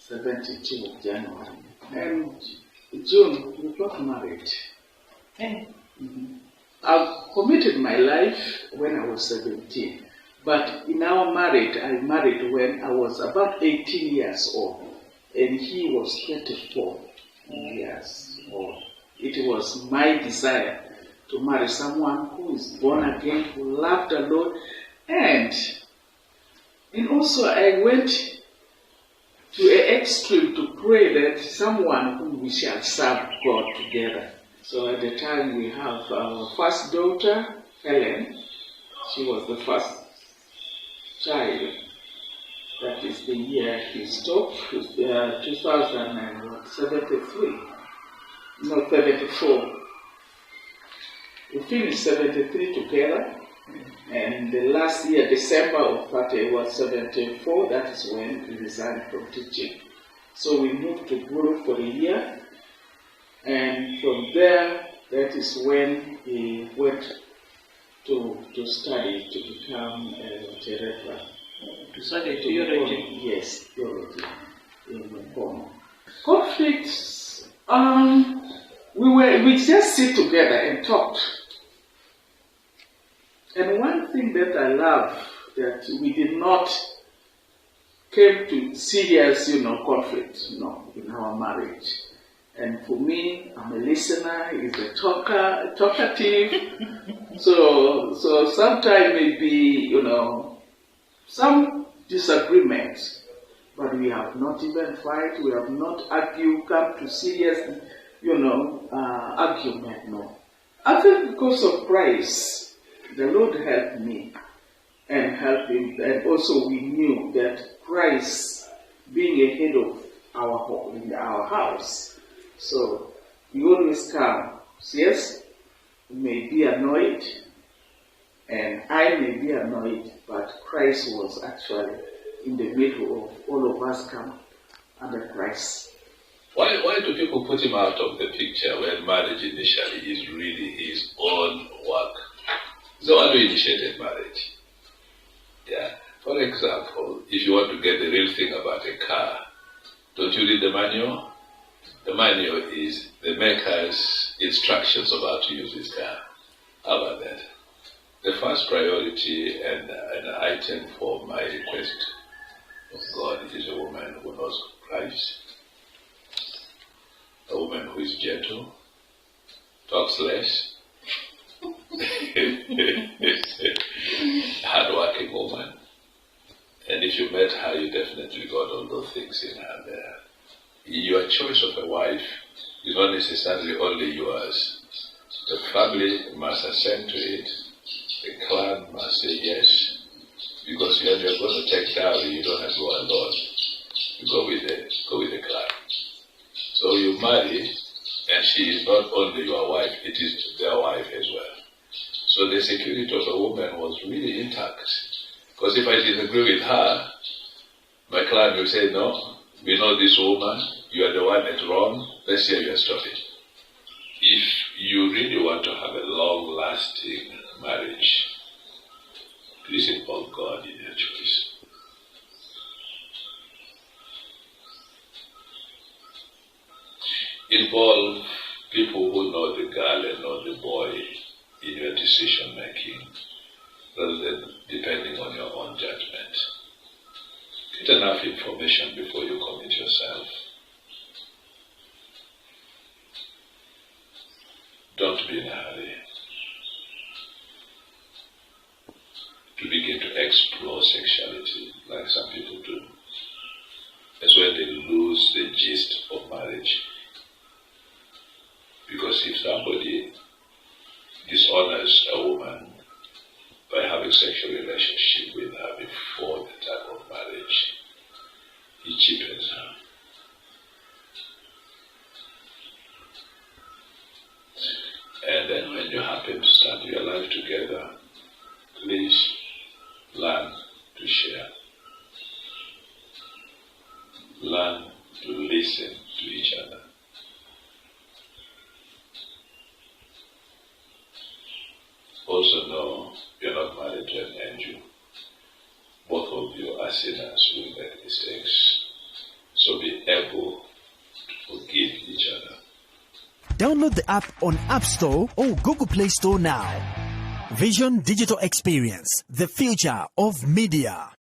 72 of January. And June, we got married. I committed my life when I was 17. But in our marriage, I married when I was about 18 years old. And he was 24 years old. It was my desire to marry someone who is born again, who loved the Lord. And also I went to an extreme to pray that someone whom we shall serve God together. So at the time we have our first daughter, Helen. She was the first child. That is the year he stopped, 2073. No, 74. We finished 73 together. And the last year, December of that year was 74, that is when we resigned from teaching. So we moved to Guru for a year, and from there, that is when he went to study to become a reverend. To study theology? Yes, theology in Uganda. Conflicts, we just sit together and talked. And one thing that I love, that we did not came to serious, conflict, in our marriage. And for me, I'm a listener, he's a talkative. So sometimes maybe, some disagreements, but we have not even fight, we have not argued, come to serious, argument, no. I think because of Christ, the Lord helped me and helped him, and also we knew that Christ being a head of our home, in our house, so we always come. Yes, we may be annoyed, and I may be annoyed, but Christ was actually in the middle of all of us come under Christ. Why do people put him out of the picture when marriage initially is really his own work? So how do you initiate marriage? Yeah. For example, if you want to get the real thing about a car, don't you read the manual? The manual is the maker's instructions of how to use his car. How about that? The first priority and an item for my request of God is a woman who knows Christ, a woman who is gentle, talks less, hard-working woman. And if you met her, you definitely got all those things in her there. Your choice of a wife is not necessarily only yours. The family must assent to it. The clan must say yes. Because when you're going to take dowry, you don't have to go alone. You go with the clan. So you marry, and she is not only your wife, it is their wife as well. So the security of a woman was really intact. Because if I disagree with her, my client will say, no, we know this woman, you are the one that's wrong, let's hear your story. If you really want to have a long-lasting marriage, please involve God in your choice. Involve people who know the girl and know the boy in your decision making, rather than depending on your own judgment. Get enough information before you commit yourself. Don't be in a hurry to begin to explore sexuality like some people do. That's when they lose the gist of marriage. Because if somebody dishonors a woman by having sexual relationship with her before the time of marriage, he cheapens her. And then when you happen to start your life together, please learn to share. Learn to listen to each other. Also know you're not married to an angel. Both of you are sinners who make mistakes. So be able to forgive each other. Download the app on App Store or Google Play Store now. Vision Digital Experience, the future of media.